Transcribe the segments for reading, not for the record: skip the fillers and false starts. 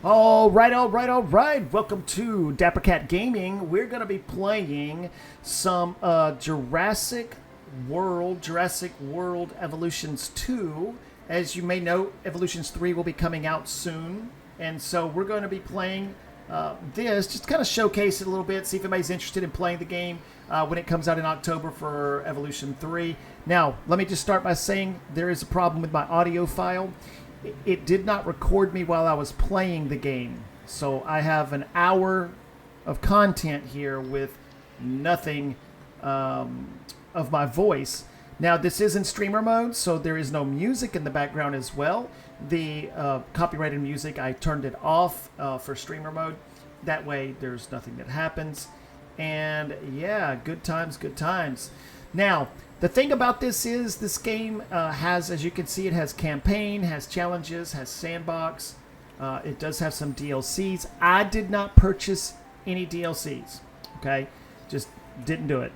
All right. Welcome to Dapper Cat Gaming. We're going to be playing some Jurassic World Evolutions 2. As you may know, Evolutions 3 will be coming out soon. And so we're going to be playing this, just kind of showcase it a little bit, see if anybody's interested in playing the game when it comes out in October for Evolution 3. Now, let me just start by saying there is a problem with my audio file. It did not record me while I was playing the game. So I have an hour of content here with nothing of my voice. Now, this is in streamer mode, so there is no music in the background as well. The copyrighted music, I turned it off for streamer mode. That way, there's nothing that happens. And yeah, good times. Now, the thing about this is this game has, as you can see, it has campaign, has challenges, has sandbox. It does have some DLCs. I did not purchase any DLCs, okay? Just didn't do it.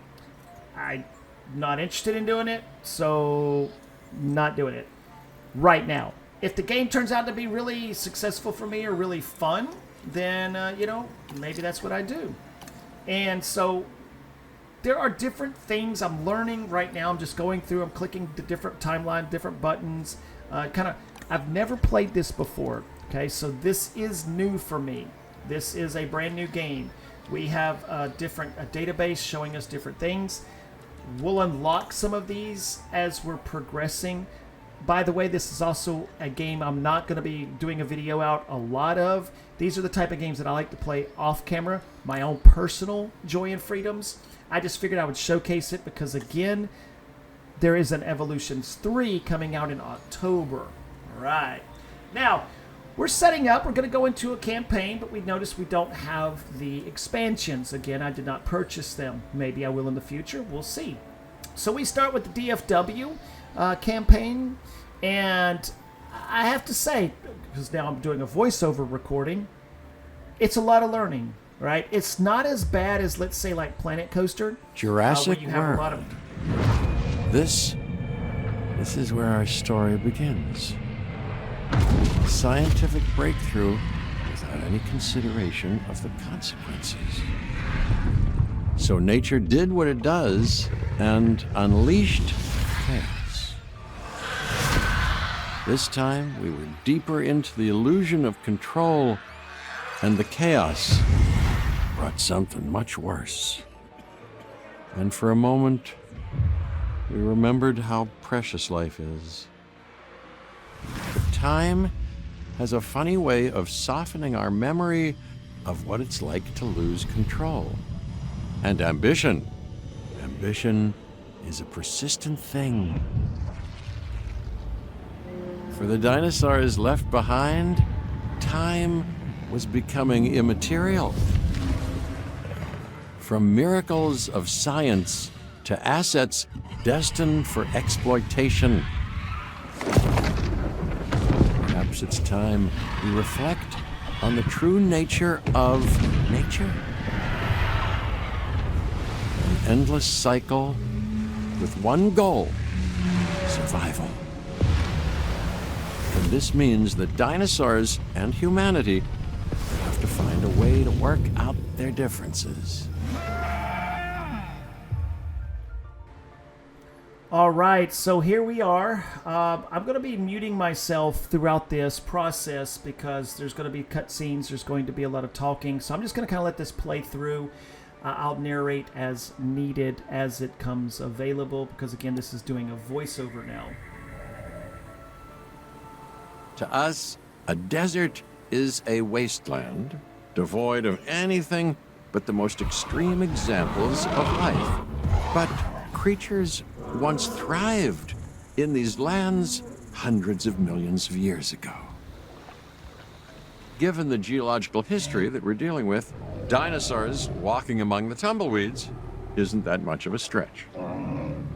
I'm not interested in doing it, so not doing it right now. If the game turns out to be really successful for me or really fun, then, maybe that's what I do. And so there are different things I'm learning right now. I'm just going through, I'm clicking the different timeline, different buttons. I've never played this before, okay? So this is new for me. This is a brand new game. We have a database showing us different things. We'll unlock some of these as we're progressing. By the way, this is also a game I'm not going to be doing a video out a lot of. These are the type of games that I like to play off camera, my own personal joy and freedoms. I just figured I would showcase it because, again, there is an Evolutions 3 coming out in October. All right. Now, we're setting up. We're going to go into a campaign, but we notice we don't have the expansions. Again, I did not purchase them. Maybe I will in the future. We'll see. So we start with the DFW campaign, and I have to say, because now I'm doing a voiceover recording, it's a lot of learning. Right, it's not as bad as, let's say, like Planet Coaster, Jurassic where you have a lot of. This is where our story begins. A scientific breakthrough without any consideration of the consequences. So nature did what it does and unleashed chaos. This time we were deeper into the illusion of control, and the chaos brought something much worse. And for a moment, we remembered how precious life is. But time has a funny way of softening our memory of what it's like to lose control. And ambition is a persistent thing. For the dinosaurs left behind, time was becoming immaterial. From miracles of science to assets destined for exploitation. Perhaps it's time we reflect on the true nature of nature. An endless cycle with one goal: survival. And this means that dinosaurs and humanity have to find a way to work out their differences. All right, so here we are. I'm going to be muting myself throughout this process because there's going to be cutscenes, there's going to be a lot of talking. So I'm just going to kind of let this play through. I'll narrate as needed as it comes available because, again, this is doing a voiceover now. To us, a desert is a wasteland, devoid of anything but the most extreme examples of life. But creatures once thrived in these lands hundreds of millions of years ago. Given the geological history that we're dealing with, dinosaurs walking among the tumbleweeds isn't that much of a stretch.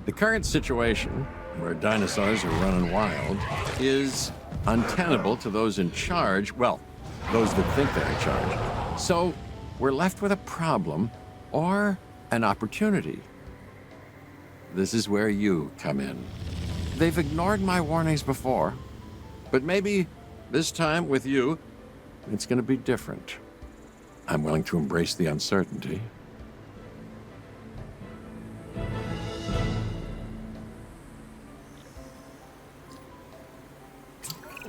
The current situation, where dinosaurs are running wild, is untenable to those in charge, well, those that think they're in charge. So we're left with a problem or an opportunity. This is where you come in. They've ignored my warnings before, but maybe this time with you, it's going to be different. I'm willing to embrace the uncertainty.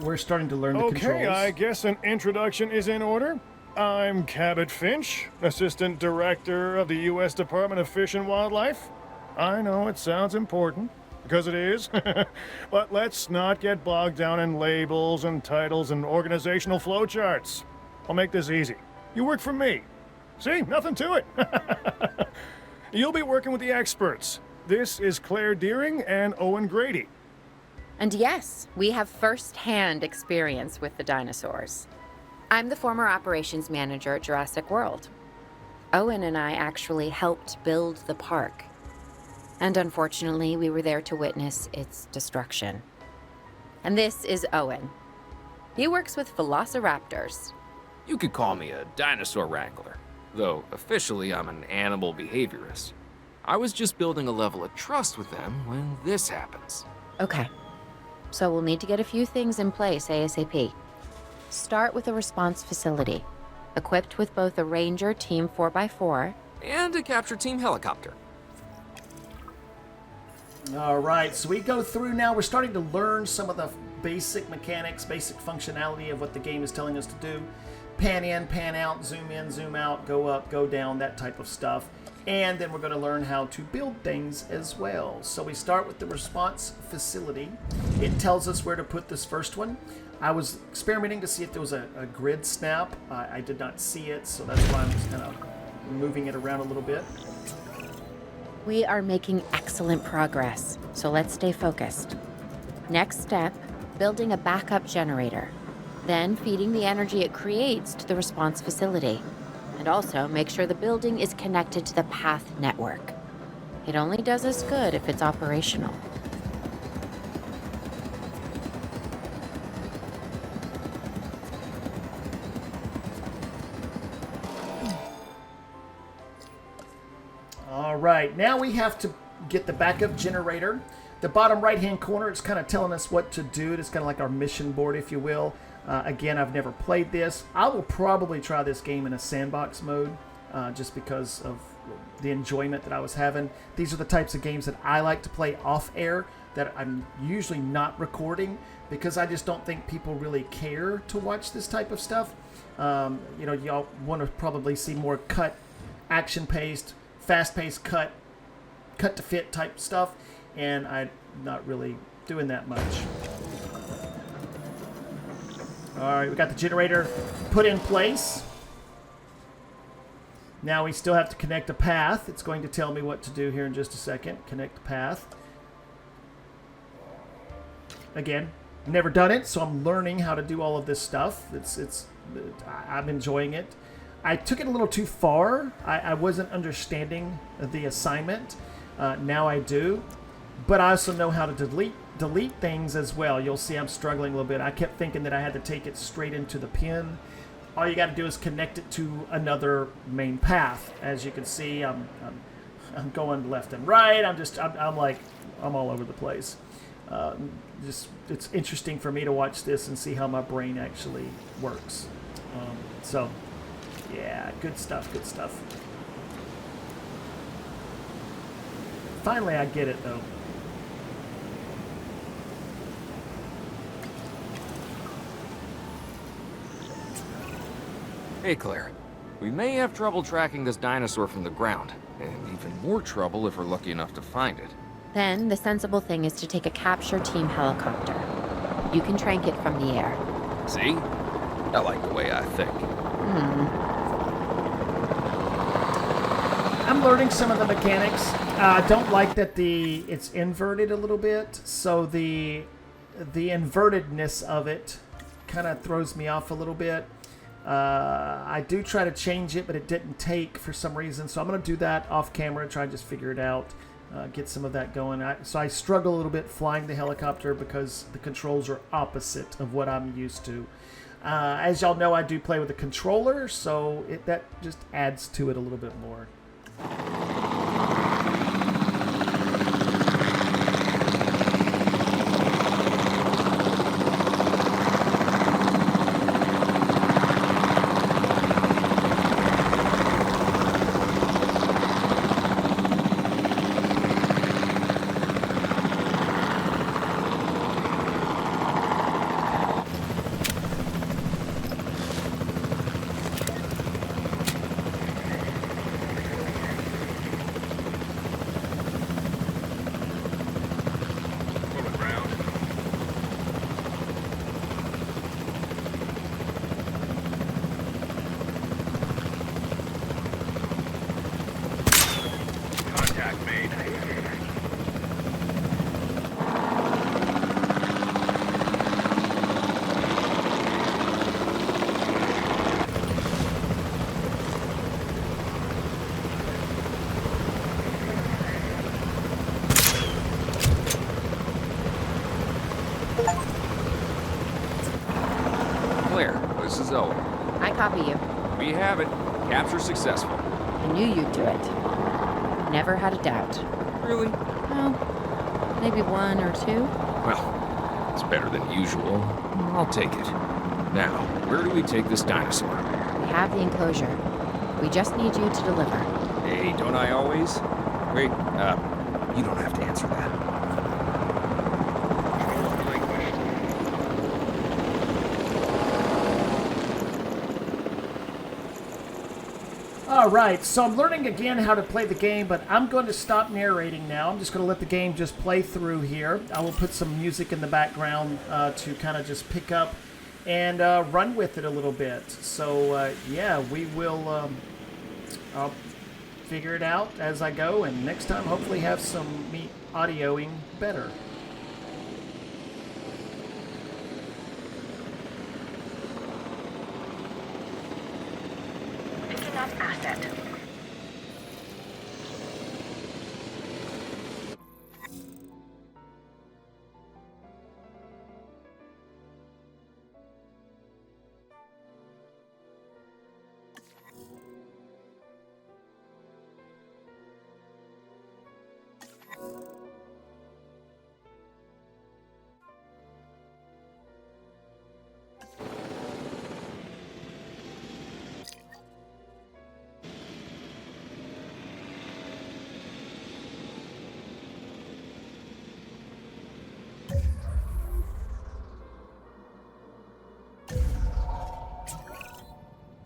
We're starting to learn the controls. Okay, I guess an introduction is in order. I'm Cabot Finch, Assistant Director of the U.S. Department of Fish and Wildlife. I know it sounds important, because it is, but let's not get bogged down in labels and titles and organizational flowcharts. I'll make this easy. You work for me. See, nothing to it. You'll be working with the experts. This is Claire Deering and Owen Grady. And yes, we have first-hand experience with the dinosaurs. I'm the former operations manager at Jurassic World. Owen and I actually helped build the park. And unfortunately, we were there to witness its destruction. And this is Owen. He works with velociraptors. You could call me a dinosaur wrangler, though officially I'm an animal behaviorist. I was just building a level of trust with them when this happens. Okay. So we'll need to get a few things in place ASAP. Start with a response facility, equipped with both a Ranger Team 4x4 And a capture team helicopter. All right, so we go through now. We're starting to learn some of the basic mechanics, basic functionality of what the game is telling us to do. Pan in, pan out, zoom out, go up, go down, that type of stuff. And then we're going to learn how to build things as well. So we start with the response facility. It tells us where to put this first one. I was experimenting to see if there was a grid snap. I did not see it, so that's why I'm just kind of moving it around a little bit. We are making excellent progress, so let's stay focused. Next step, building a backup generator. Then feeding the energy it creates to the response facility. And also make sure the building is connected to the path network. It only does us good if it's operational. All right, now we have to get the backup generator. The bottom right-hand corner, it's kind of telling us what to do. It's kind of like our mission board, if you will. Again, I've never played this. I will probably try this game in a sandbox mode just because of the enjoyment that I was having. These are the types of games that I like to play off-air that I'm usually not recording because I just don't think people really care to watch this type of stuff. You know, y'all want to probably see more cut, action-paced, fast-paced cut to fit type stuff, and I'm not really doing that much. All right, we got the generator put in place. Now we still have to connect a path. It's going to tell me what to do here in just a second. Connect the path. Again, never done it, so I'm learning how to do all of this stuff. I'm enjoying it. I took it a little too far. I wasn't understanding the assignment. Now I do. But I also know how to delete things as well. You'll see I'm struggling a little bit. I kept thinking that I had to take it straight into the pin. All you got to do is connect it to another main path. As you can see, I'm going left and right. I'm all over the place. It's interesting for me to watch this and see how my brain actually works. So, yeah, good stuff, good stuff. Finally, I get it, though. Hey, Claire. We may have trouble tracking this dinosaur from the ground, and even more trouble if we're lucky enough to find it. Then the sensible thing is to take a capture team helicopter. You can trank it from the air. See? I like the way I think. I'm learning some of the mechanics. I don't like that it's inverted a little bit, so the invertedness of it kind of throws me off a little bit. I do try to change it, but it didn't take for some reason, so I'm going to do that off camera and try and just figure it out, get some of that going. So I struggle a little bit flying the helicopter because the controls are opposite of what I'm used to. As y'all know, I do play with a controller, so that just adds to it a little bit more. this is Owen. I copy you. We have it. Capture successful. I knew you'd do it. Never had a doubt. Really? Well, maybe one or two. Well, it's better than usual. I'll take it. Now, where do we take this dinosaur? We have the enclosure. We just need you to deliver. Hey, don't I always? Wait, you don't have to answer that. All right, so I'm learning again how to play the game, but I'm going to stop narrating now. I'm just going to let the game just play through here. I will put some music in the background to kind of just pick up and run with it a little bit. So, yeah, we will I'll figure it out as I go, and next time hopefully have some me audioing better. Picking up asset.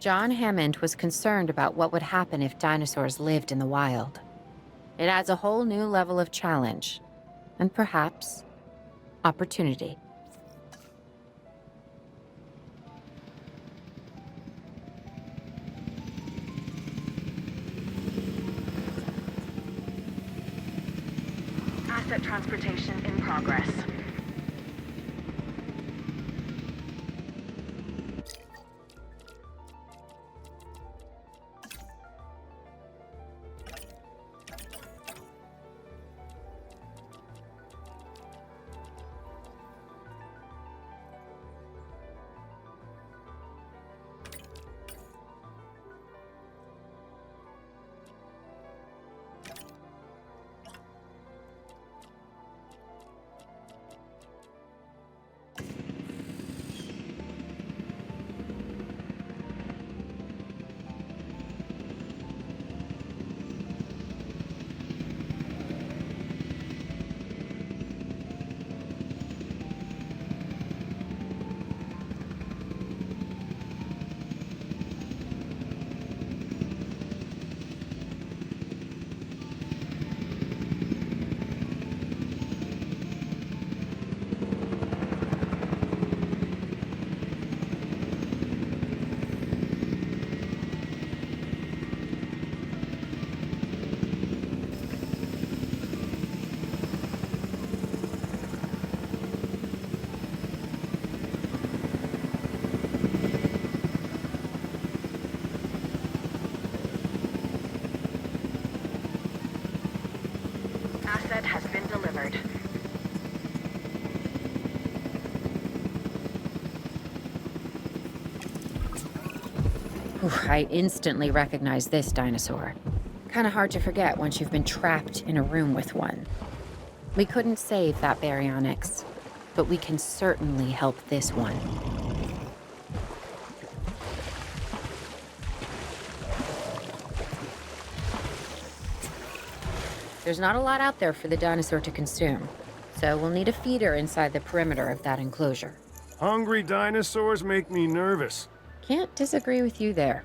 John Hammond was concerned about what would happen if dinosaurs lived in the wild. It adds a whole new level of challenge, and perhaps opportunity. Asset transportation in progress. Asset has been delivered. I instantly recognize this dinosaur. Kinda hard to forget once you've been trapped in a room with one. We couldn't save that baryonyx, but we can certainly help this one. There's not a lot out there for the dinosaur to consume, so we'll need a feeder inside the perimeter of that enclosure. Hungry dinosaurs make me nervous. Can't disagree with you there.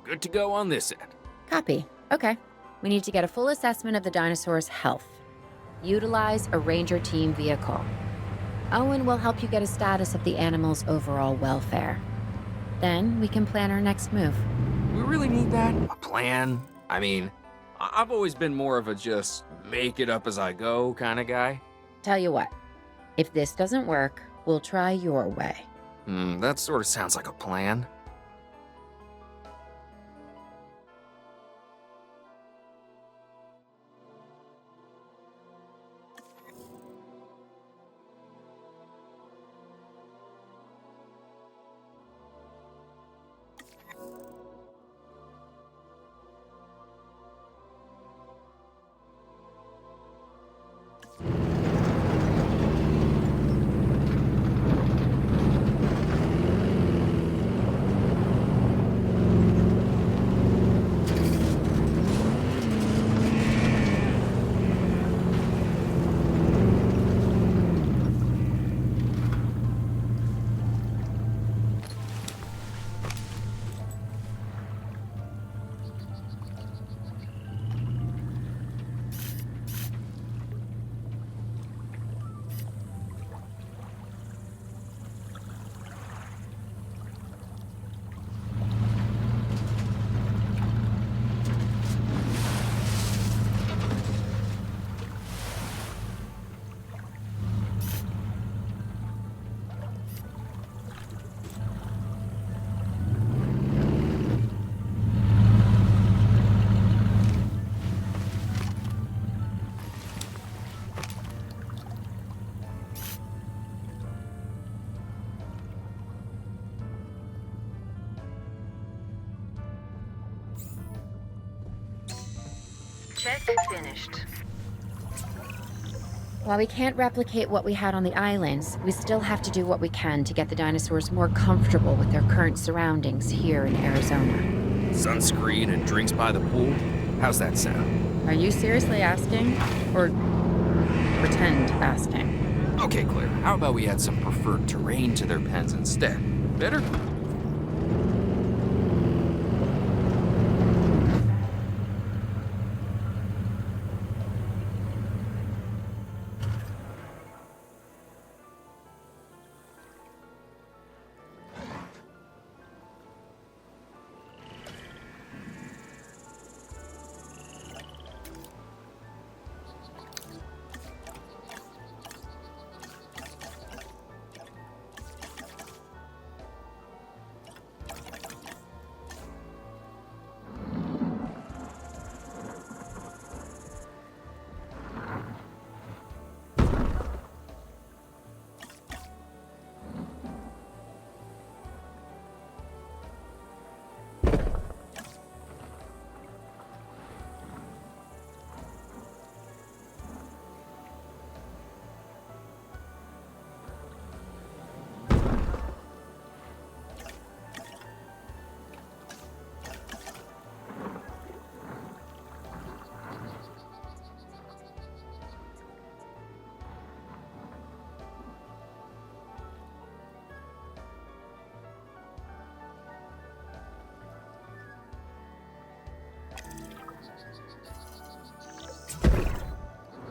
Good to go on this end. Copy. Okay. We need to get a full assessment of the dinosaur's health. Utilize a ranger team vehicle. Owen will help you get a status of the animal's overall welfare. Then we can plan our next move. We really need that? A plan? I mean, I've always been more of a just make it up as I go kind of guy. Tell you what, if this doesn't work, we'll try your way. That sort of sounds like a plan. Check finished. While we can't replicate what we had on the islands, we still have to do what we can to get the dinosaurs more comfortable with their current surroundings here in Arizona. Sunscreen and drinks by the pool? How's that sound? Are you seriously asking? Or pretend asking? Okay, Claire, how about we add some preferred terrain to their pens instead? Better?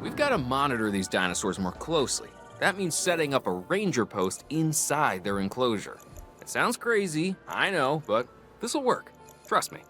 We've got to monitor these dinosaurs more closely. That means setting up a ranger post inside their enclosure. It sounds crazy, I know, but this'll work. Trust me.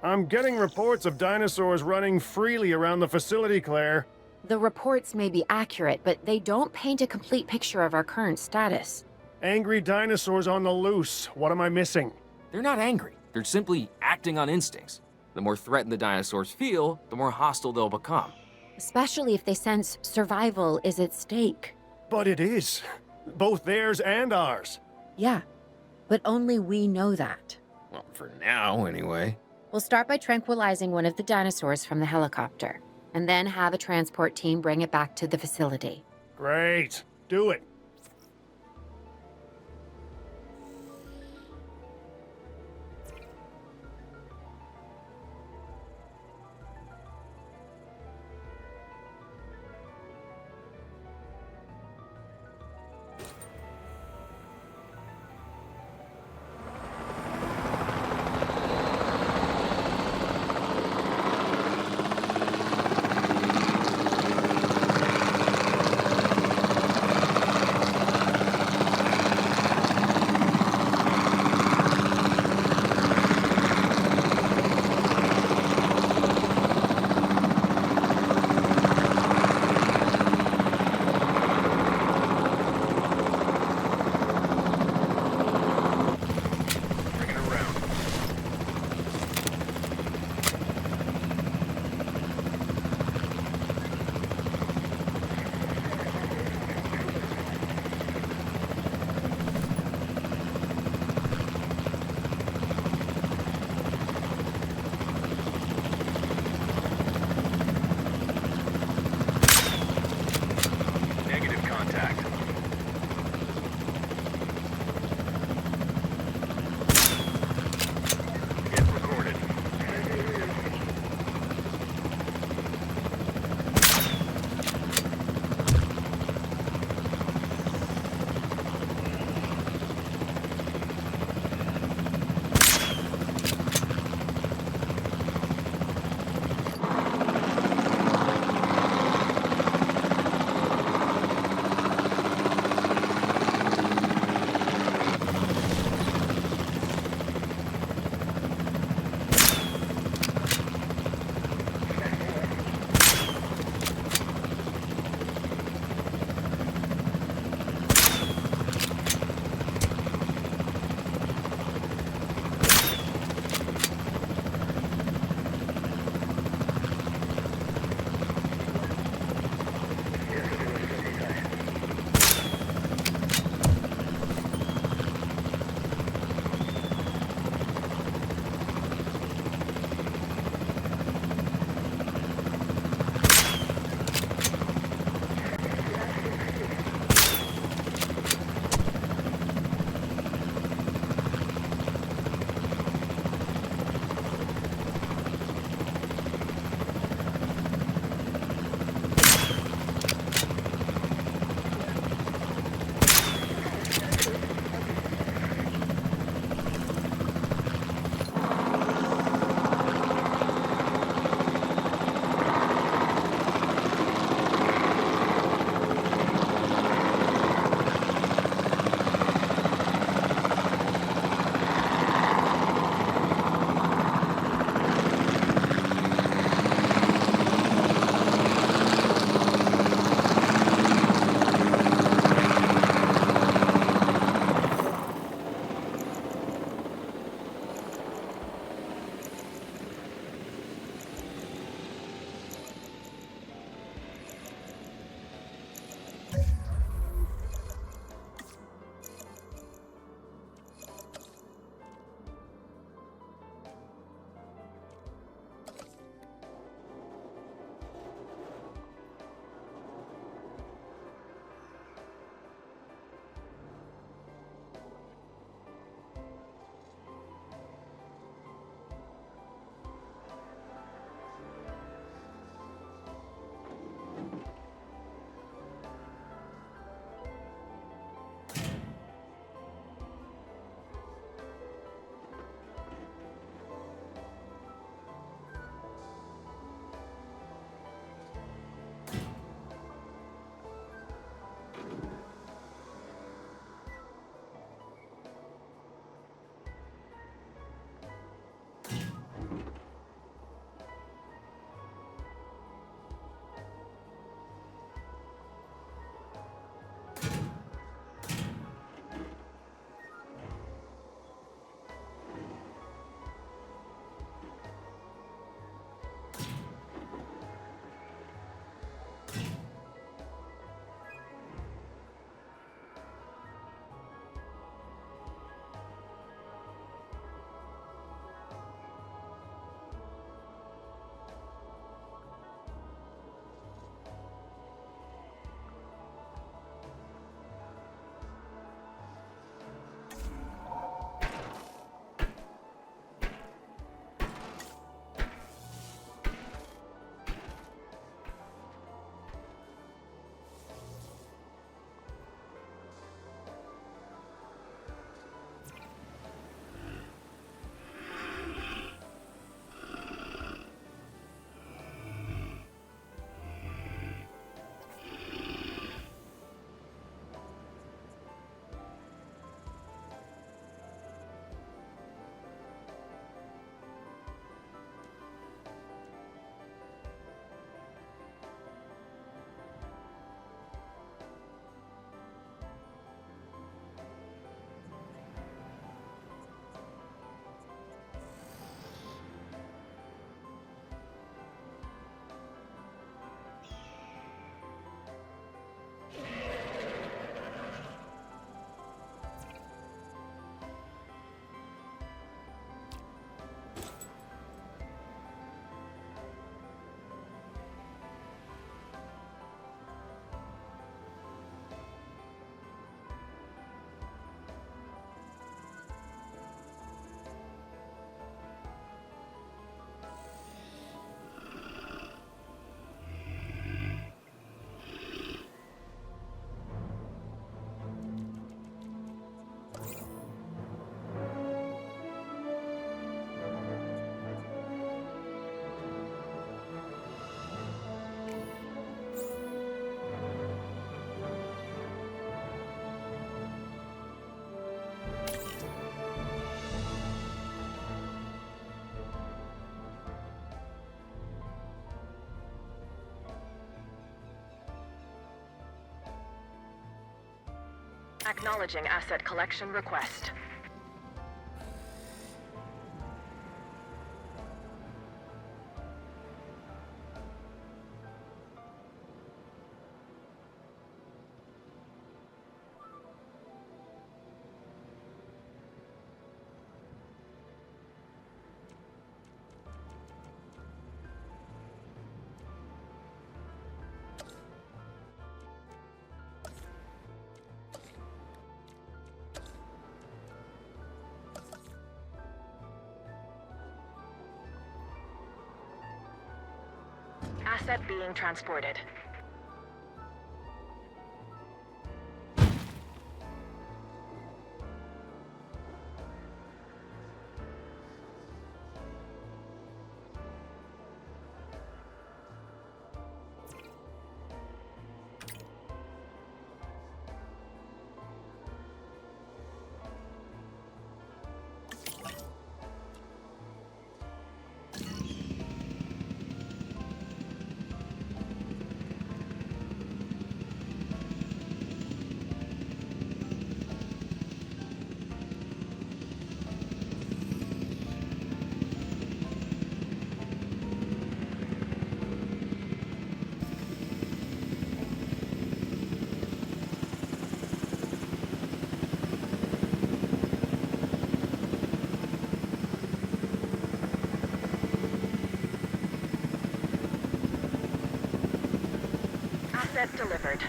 I'm getting reports of dinosaurs running freely around the facility, Claire. The reports may be accurate, but they don't paint a complete picture of our current status. Angry dinosaurs on the loose. What am I missing? They're not angry. They're simply acting on instincts. The more threatened the dinosaurs feel, the more hostile they'll become. Especially if they sense survival is at stake. But it is. Both theirs and ours. Yeah, but only we know that. Well, for now, anyway. We'll start by tranquilizing one of the dinosaurs from the helicopter, and then have a transport team bring it back to the facility. Great. Do it. Acknowledging asset collection request. Asset being transported. Asset delivered.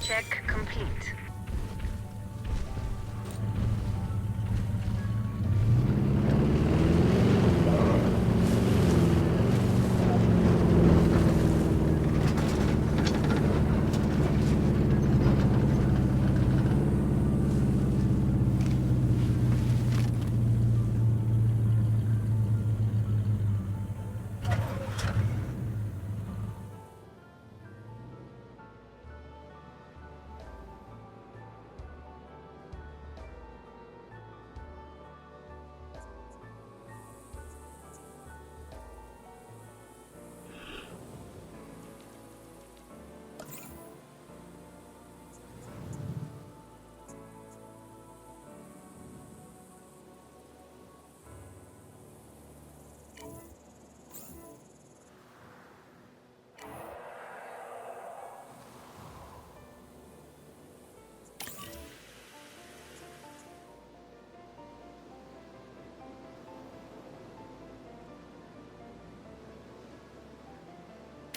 Check complete.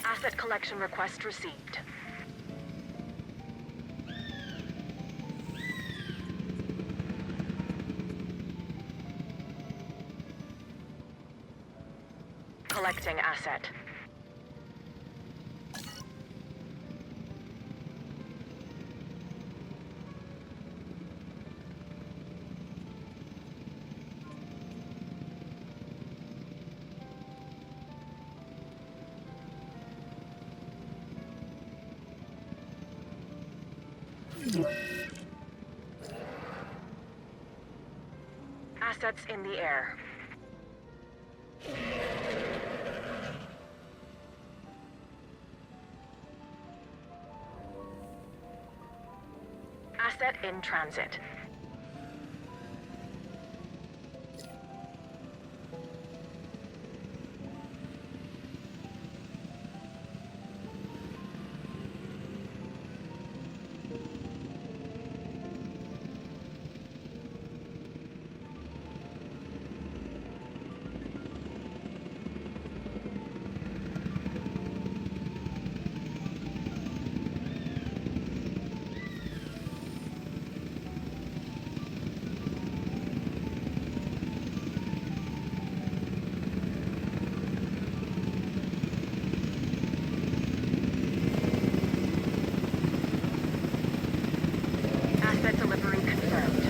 Asset collection request received. Collecting asset. Assets in the air. Asset in transit. Asset delivery confirmed.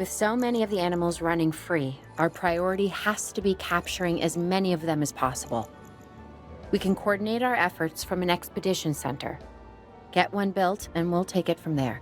With so many of the animals running free, our priority has to be capturing as many of them as possible. We can coordinate our efforts from an expedition center. Get one built, and we'll take it from there.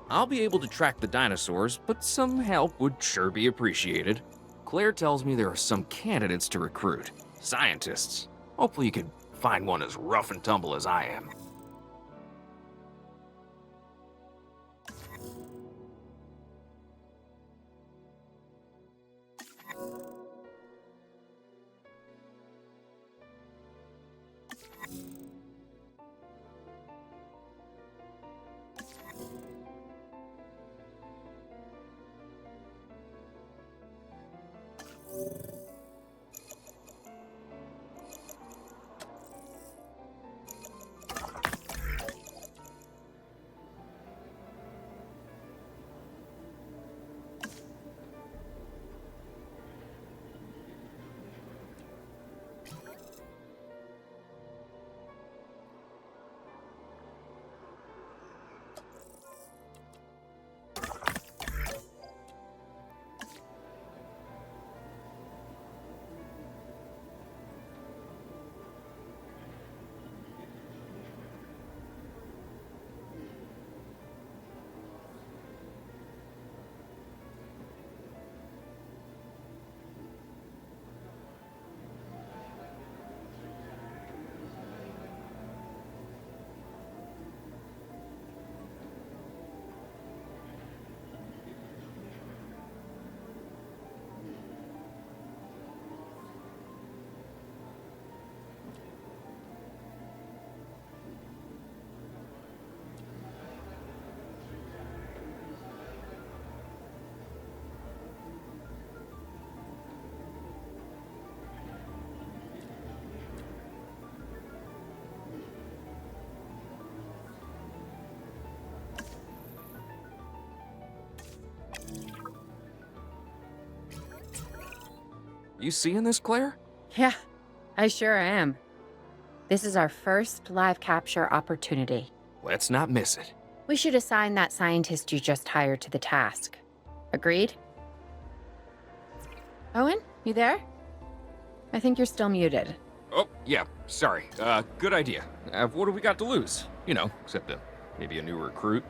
I'll be able to track the dinosaurs, but some help would sure be appreciated. Claire tells me there are some candidates to recruit. Scientists. Hopefully you can find one as rough and tumble as I am. You seeing this, Claire? Yeah, I sure am. This is our first live capture opportunity. Let's not miss it. We should assign that scientist you just hired to the task. Agreed? Owen, you there? I think you're still muted. Oh, yeah, sorry. Good idea. What do we got to lose? You know, except maybe a new recruit.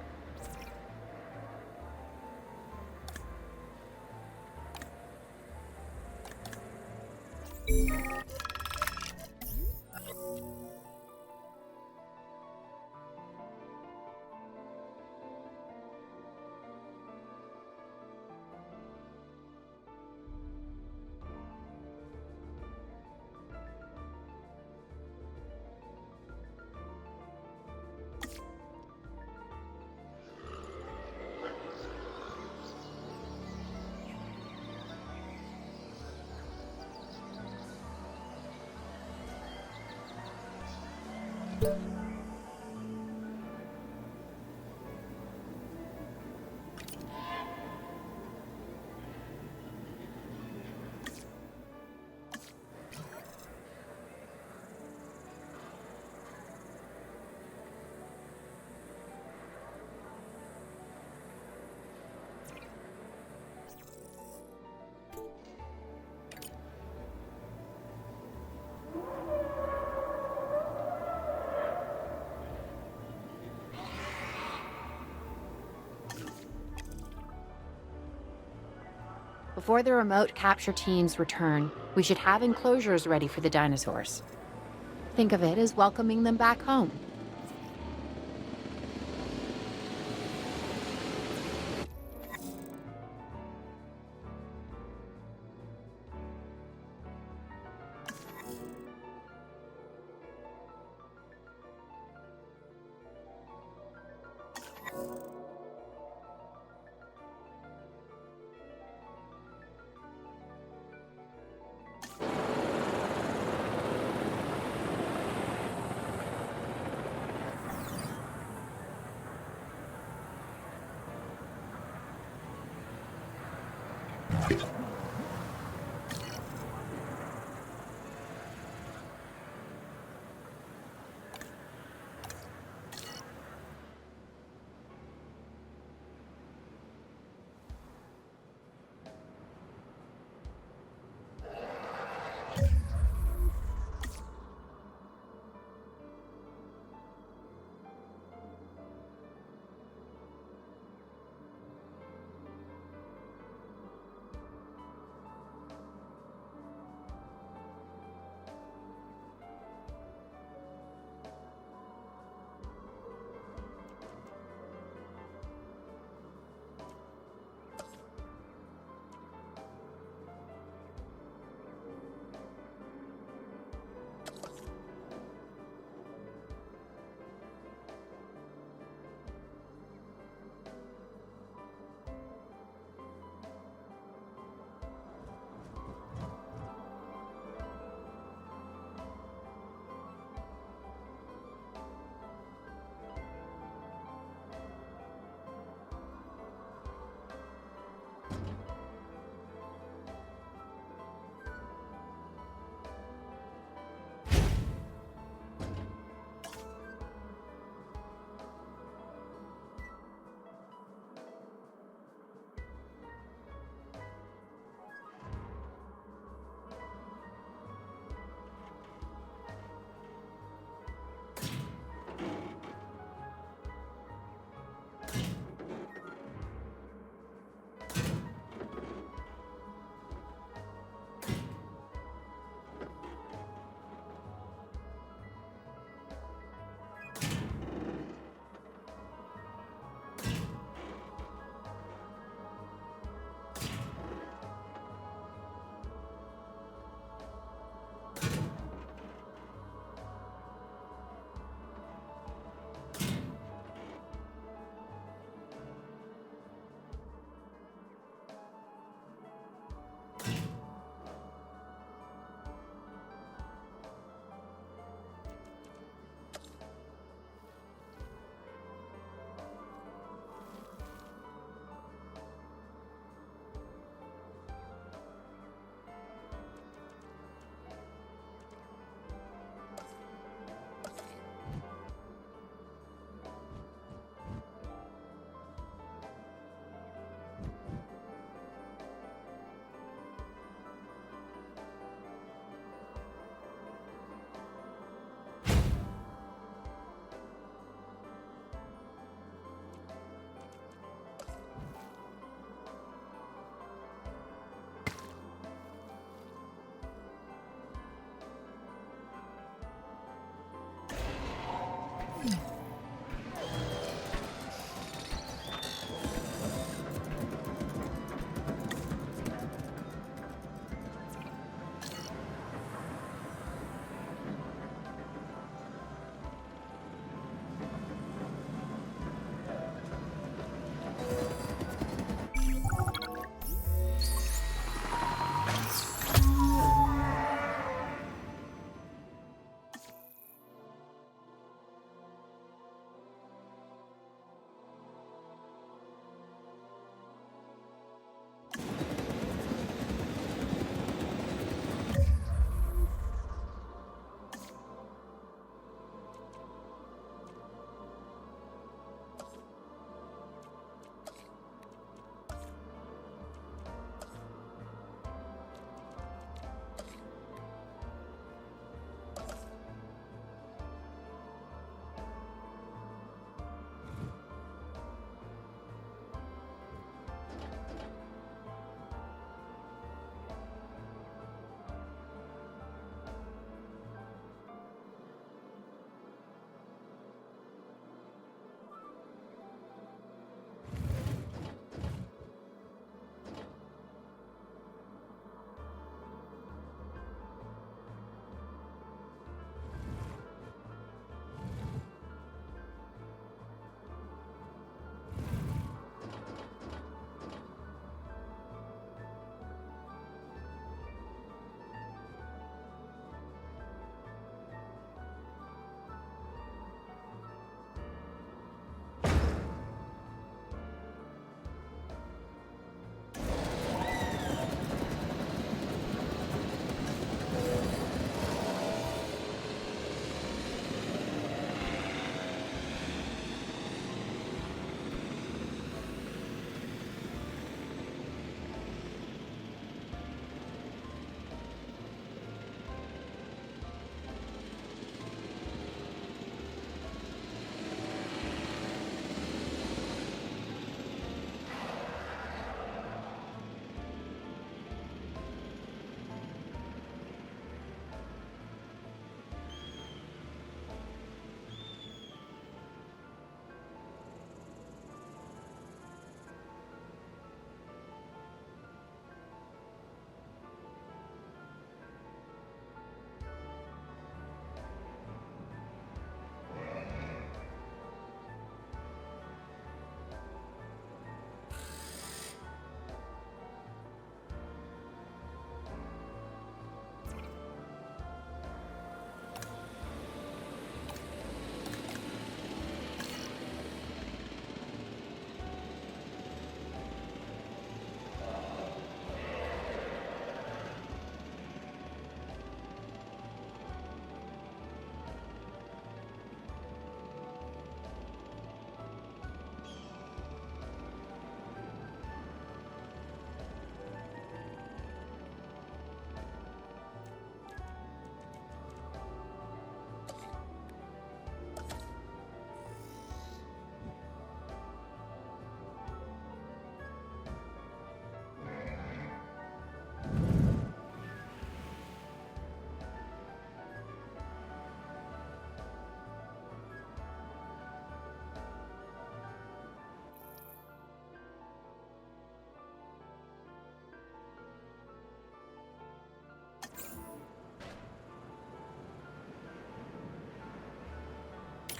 Before the remote capture teams return, we should have enclosures ready for the dinosaurs. Think of it as welcoming them back home.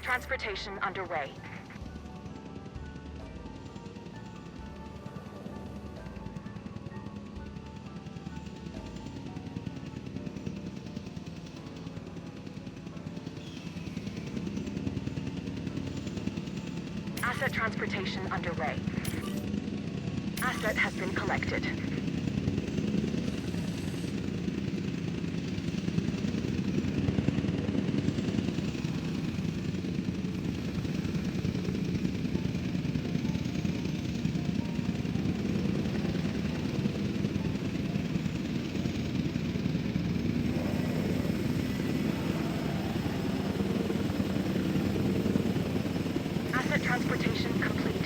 Transportation underway. Asset transportation underway. Asset has been collected. Asset transportation complete.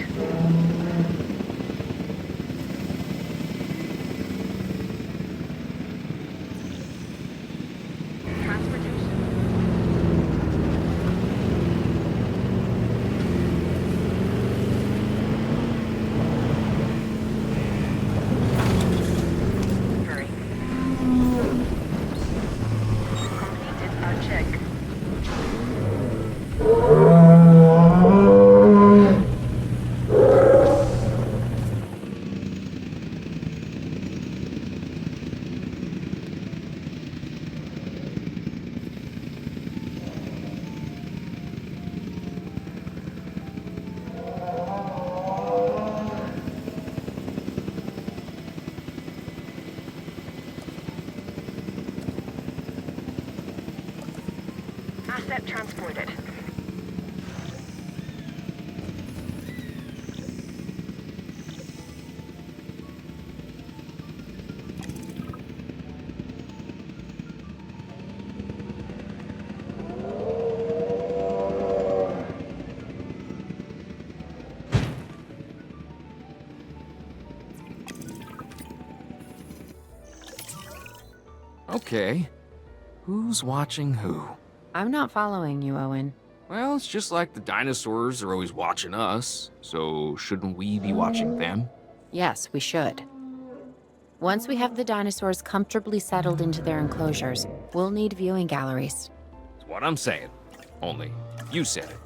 Transportation. Hurry. Completed our check. Asset transported. Okay. Who's watching who? I'm not following you, Owen. Well, it's just like the dinosaurs are always watching us, so shouldn't we be watching them? Yes, we should. Once we have the dinosaurs comfortably settled into their enclosures, we'll need viewing galleries. That's what I'm saying. Only, you said it.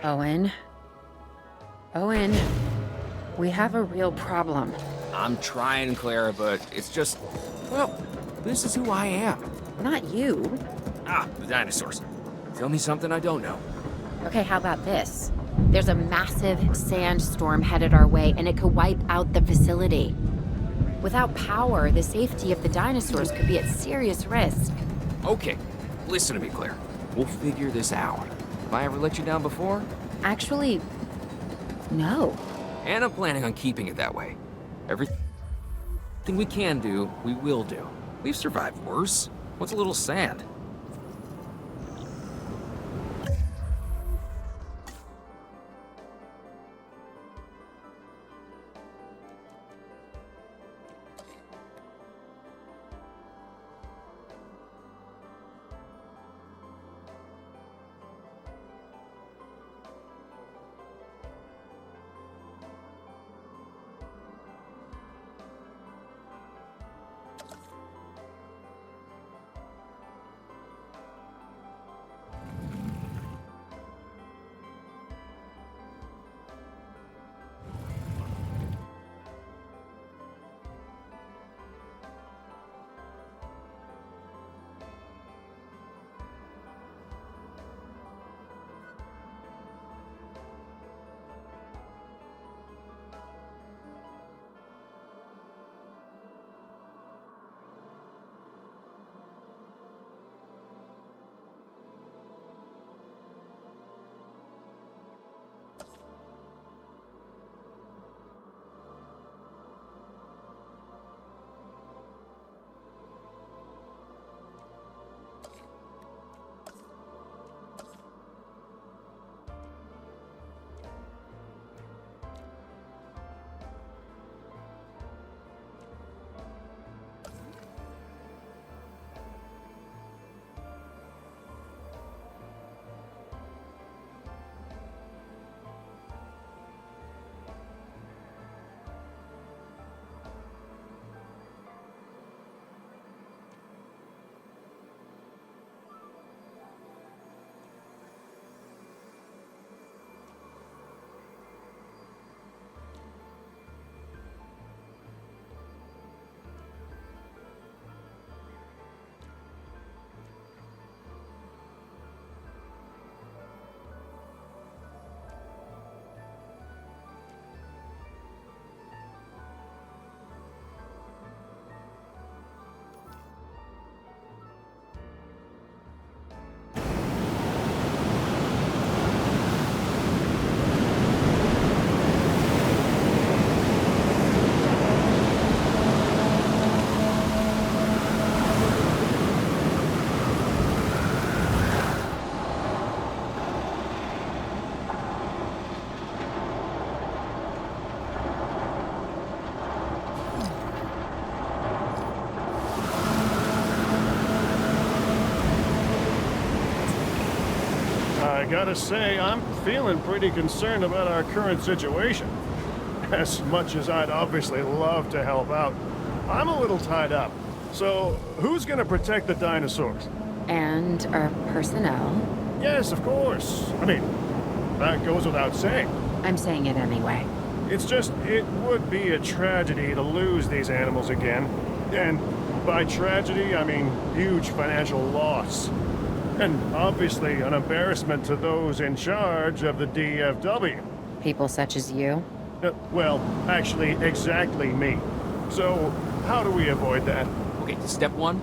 Owen. Owen, we have a real problem. I'm trying, Claire, but it's just, well, this is who I am. Not you. Ah, the dinosaurs. Tell me something I don't know. Okay, how about this? There's a massive sandstorm headed our way, and it could wipe out the facility. Without power, the safety of the dinosaurs could be at serious risk. Okay, listen to me, Claire. We'll figure this out. Have I ever let you down before? Actually, no. And I'm planning on keeping it that way. Everything we can do, we will do. We've survived worse. What's a little sand? I gotta say, I'm feeling pretty concerned about our current situation. As much as I'd obviously love to help out, I'm a little tied up. So, who's gonna protect the dinosaurs? And our personnel. Yes, of course. I mean, that goes without saying. I'm saying it anyway. It's just, it would be a tragedy to lose these animals again. And by tragedy, I mean huge financial loss. And obviously an embarrassment to those in charge of the DFW. People such as you. Well, actually, exactly me. So, how do we avoid that? Okay, step one,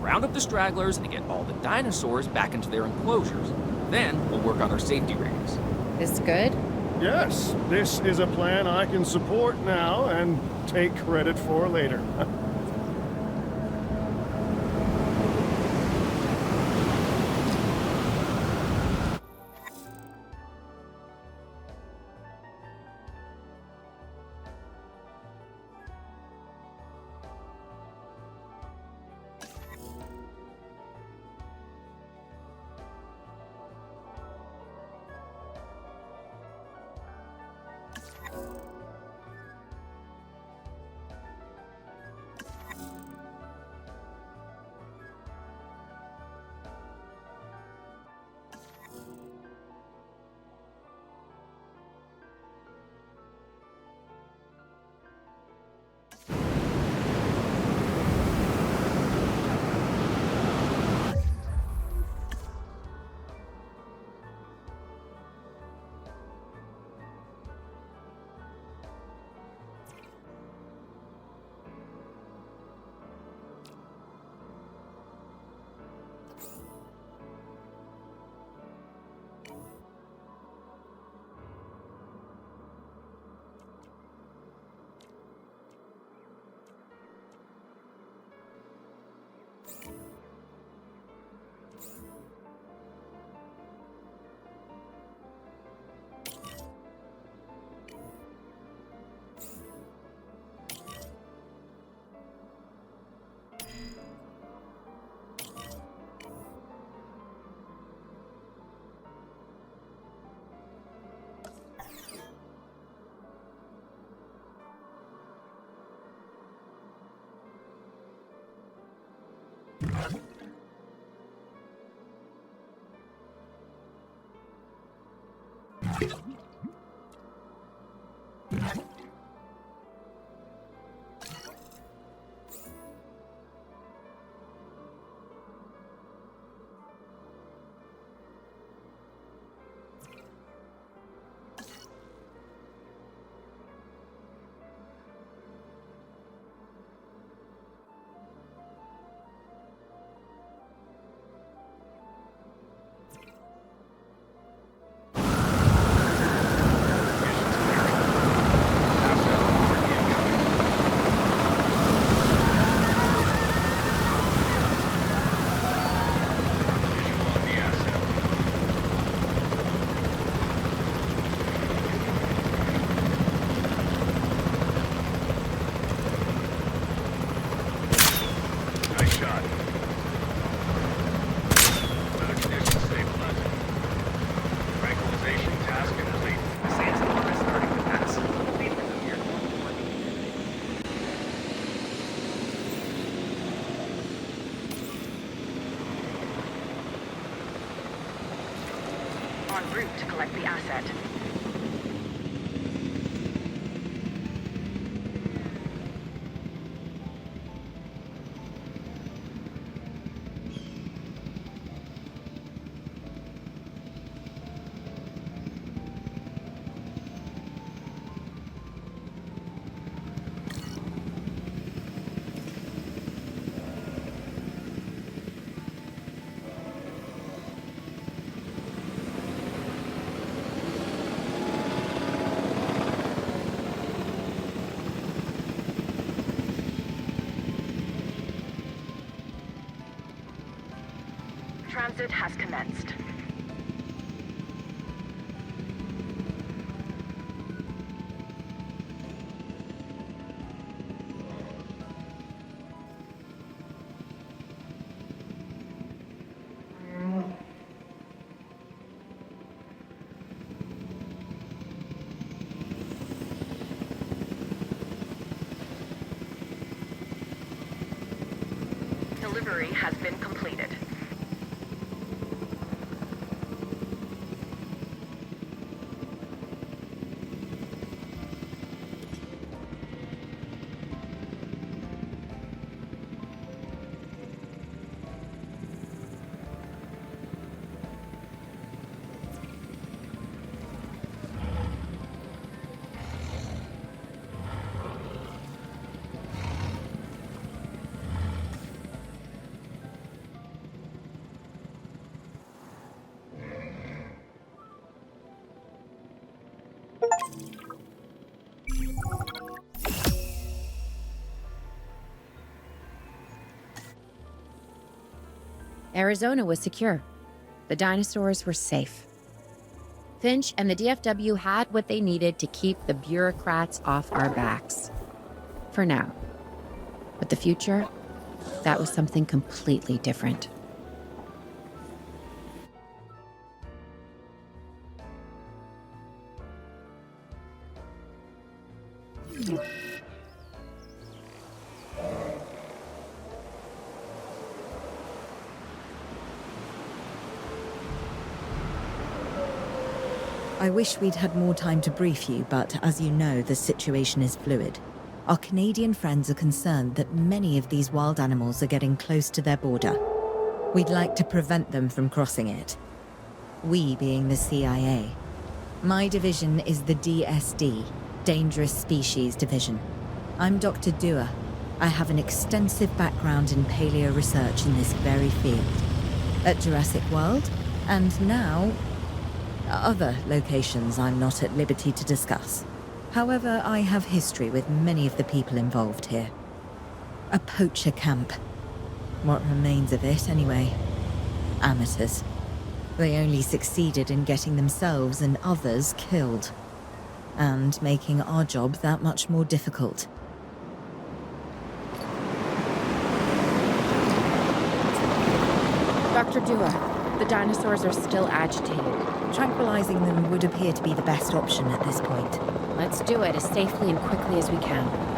round up the stragglers and get all the dinosaurs back into their enclosures. Then we'll work on our safety rings. This good? Yes, this is a plan I can support now and take credit for later. Nice shot. Weather conditions stabilizing. Tranquilization task complete. Sandstorm is starting to pass. Leave from here. En route to collect the asset. Transit has commenced. Delivery has been completed. Arizona was secure. The dinosaurs were safe. Finch and the DFW had what they needed to keep the bureaucrats off our backs. For now. But the future, that was something completely different. I wish we'd had more time to brief you, but as you know, the situation is fluid. Our Canadian friends are concerned that many of these wild animals are getting close to their border. We'd like to prevent them from crossing it. We being the CIA. My division is the DSD, Dangerous Species Division. I'm Dr. Dua. I have an extensive background in paleo research in this very field. At Jurassic World, and now other locations I'm not at liberty to discuss. However, I have history with many of the people involved here. A poacher camp. What remains of it, anyway. Amateurs. They only succeeded in getting themselves and others killed. And making our job that much more difficult. Dr. Dua, the dinosaurs are still agitated. Tranquilizing them would appear to be the best option at this point. Let's do it as safely and quickly as we can.